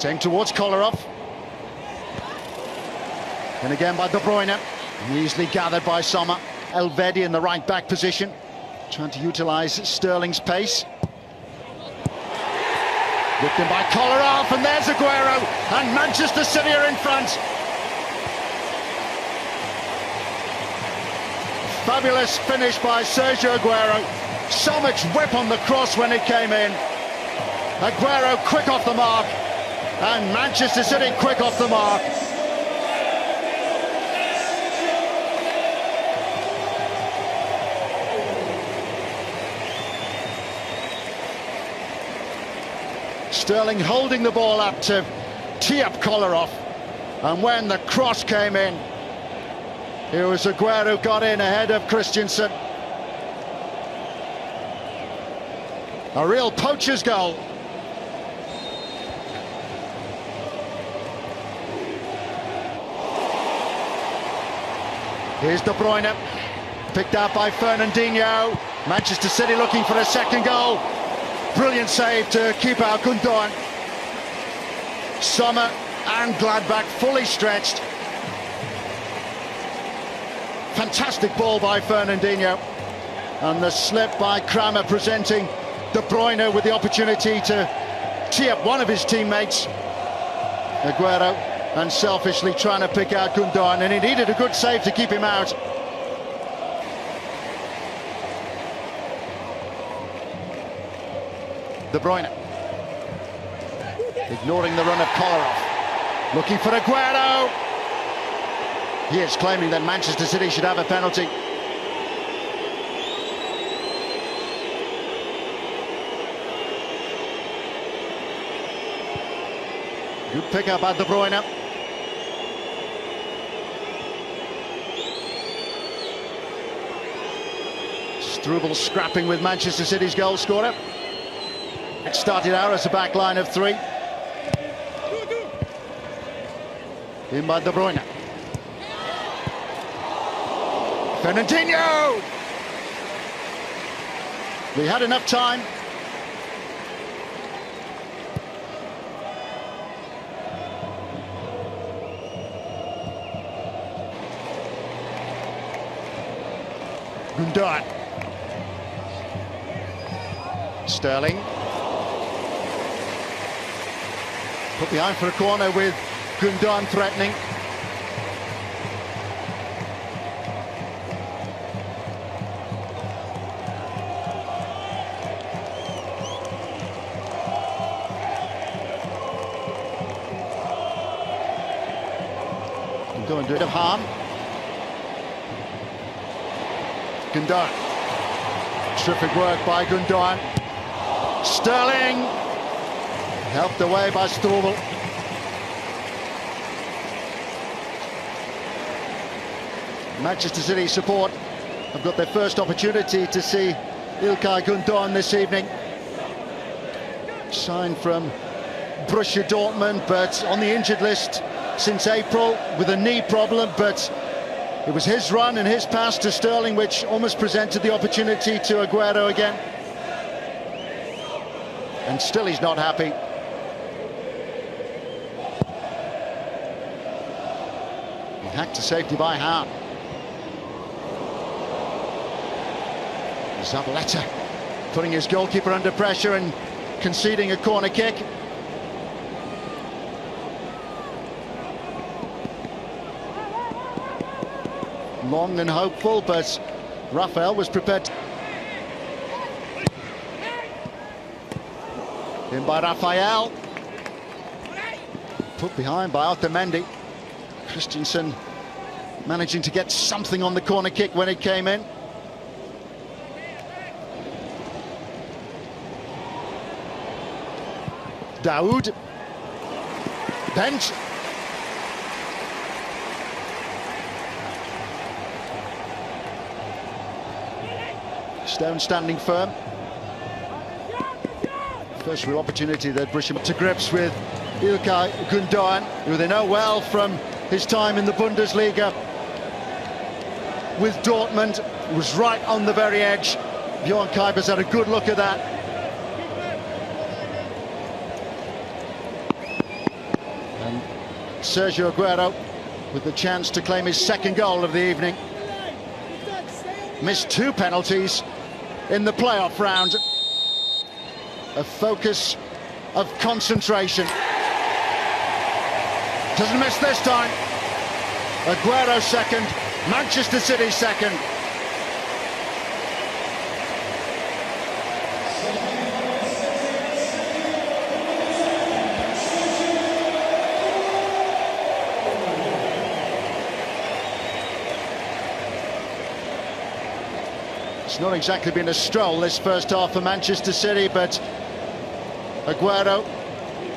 Same towards Kolarov. And again by De Bruyne. Easily gathered by Sommer. Elvedi in the right back position, trying to utilise Sterling's pace. Whipped in by Kolarov, and there's Aguero, and Manchester City are in front. Fabulous finish by Sergio Aguero. So much whip on the cross when it came in. Aguero quick off the mark, and Manchester City quick off the mark. Sterling holding the ball up to tee up Kolarov, and when the cross came in, it was Aguero got in ahead of Christensen. A real poacher's goal. Here's De Bruyne, picked out by Fernandinho. Manchester City looking for a second goal. Brilliant save to keep out Gundogan. Sommer and Gladbach fully stretched. Fantastic ball by Fernandinho. And the slip by Kramer presenting De Bruyne with the opportunity to tee up one of his teammates. Aguero unselfishly trying to pick out Gundogan, and he needed a good save to keep him out. De Bruyne, ignoring the run of Kolarov, looking for Aguero. He is claiming that Manchester City should have a penalty. Good pick up by De Bruyne. Struble scrapping with Manchester City's goal scorer. It started out as a back line of three. In by De Bruyne. Fernandinho! We had enough time. Gundogan. Sterling. Put behind for a corner with Gundogan threatening. Gundogan doing a bit of harm. Gundogan. Terrific work by Gundogan. Sterling. Helped away by Struble. Manchester City support have got their first opportunity to see Ilkay Gundogan this evening. Signed from Borussia Dortmund, but on the injured list since April with a knee problem. But it was his run and his pass to Sterling which almost presented the opportunity to Aguero again. And still he's not happy. Hacked to safety by Hahn. Zabaleta putting his goalkeeper under pressure and conceding a corner kick. Long and hopeful, but Rafael was prepared. In by Rafael. Put behind by Otamendi. Christensen managing to get something on the corner kick when it came in. Daoud. Bench. Stone standing firm. First real opportunity that Borussia to grips with Ilkay Gundogan, who they know well from his time in the Bundesliga with Dortmund. Was right on the very edge. Bjorn Kuipers had a good look at that. Sergio Aguero with the chance to claim his second goal of the evening. Missed 2 penalties in the playoff round. A focus of concentration. Doesn't miss this time. Aguero second, Manchester City second. It's not exactly been a stroll this first half for Manchester City, but Aguero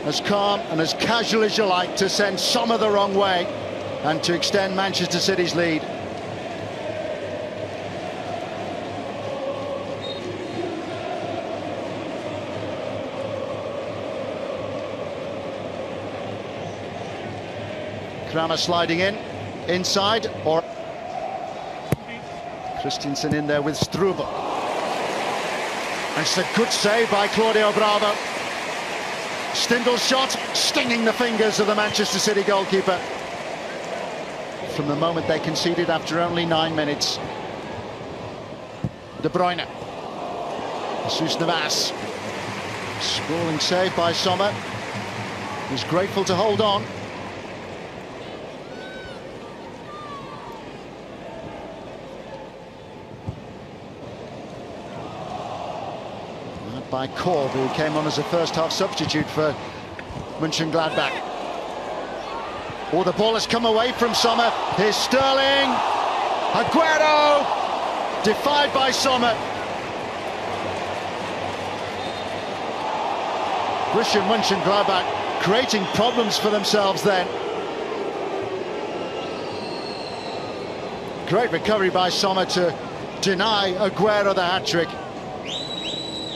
as calm and as casual as you like to send Sommer the wrong way and to extend Manchester City's lead. Kramer sliding in, inside, or Christensen in there with Struble. And it's a good save by Claudio Bravo. Stindl's shot stinging the fingers of the Manchester City goalkeeper from the moment they conceded after only 9 minutes. De Bruyne. Jesus Navas. Sprawling save by Sommer. He's grateful to hold on. By Korb, who came on as a first-half substitute for Mönchengladbach. Oh, the ball has come away from Sommer. Here's Sterling. Aguero! Defied by Sommer. Borussia Mönchengladbach creating problems for themselves then. Great recovery by Sommer to deny Aguero the hat-trick.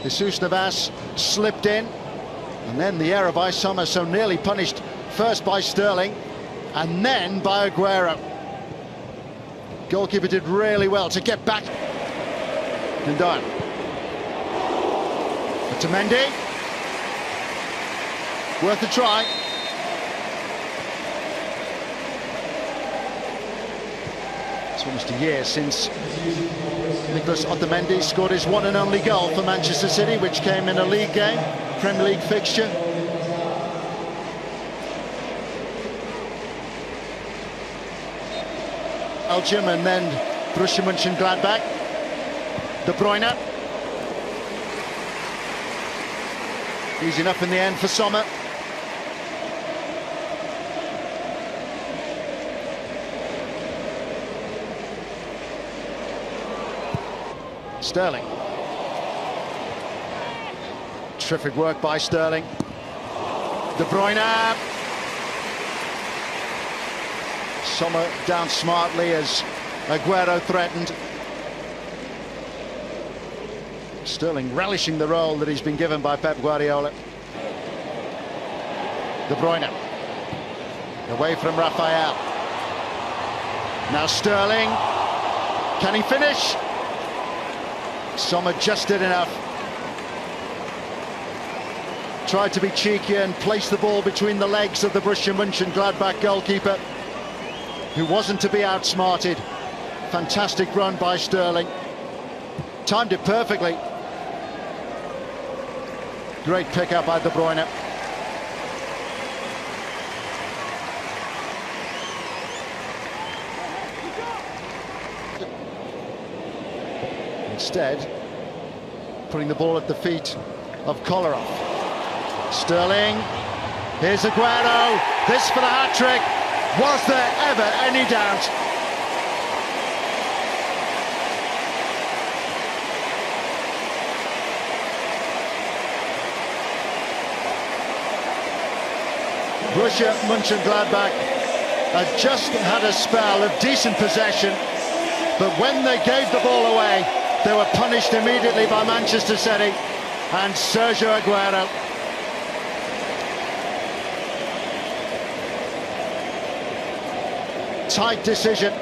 Jesus Navas slipped in, and then the error by Sommer, so nearly punished first by Sterling and then by Aguero. Goalkeeper did really well to get back. Gundogan. To Mendy. Worth a try. It's almost a year since Nicolas Otamendi scored his one and only goal for Manchester City, which came in a league game, Premier League fixture. Belgium and then Borussia Mönchengladbach. De Bruyne. Easy enough in the end for Sommer. Sterling. Terrific work by Sterling. De Bruyne. Sommer down smartly as Aguero threatened. Sterling relishing the role that he's been given by Pep Guardiola. De Bruyne. Away from Raphael. Now Sterling. Can he finish? Sommer just did enough. Tried to be cheeky and place the ball between the legs of the Borussia Mönchengladbach goalkeeper, who wasn't to be outsmarted. Fantastic run by Sterling. Timed it perfectly. Great pick-up by De Bruyne. Instead, putting the ball at the feet of Kolarov. Sterling. Here's Aguero. This for the hat-trick. Was there ever any doubt? Borussia Mönchengladbach had just had a spell of decent possession, but when they gave the ball away, they were punished immediately by Manchester City and Sergio Aguero. Tight decision.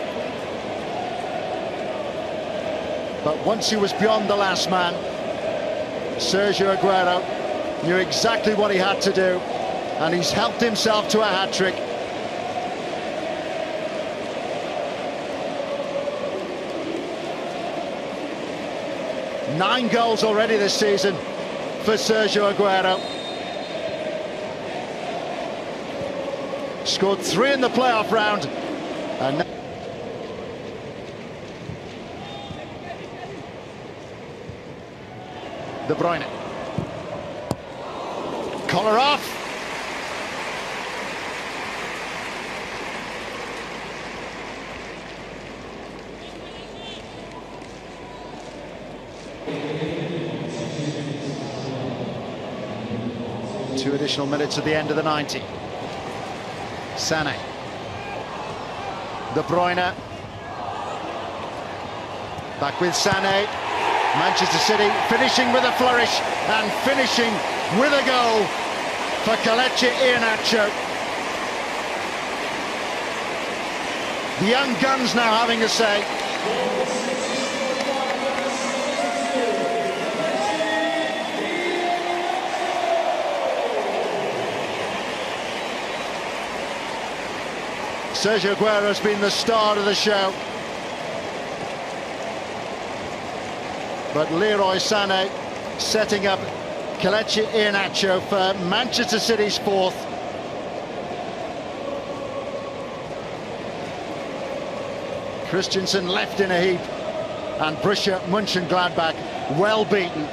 But once he was beyond the last man, Sergio Aguero knew exactly what he had to do, and he's helped himself to a hat-trick 9 goals already this season for Sergio Aguero. Scored 3 in the playoff round. And De Bruyne. Collar off. Two additional minutes at the end of the 90. Sané. De Bruyne. Back with Sané. Manchester City finishing with a flourish and finishing with a goal for Kelechi Iheanacho. The young guns now having a say. Sergio Aguero has been the star of the show. But Leroy Sané setting up Kelechi Iheanacho for Manchester City's 4th. Christensen left in a heap, and Borussia Mönchengladbach well beaten.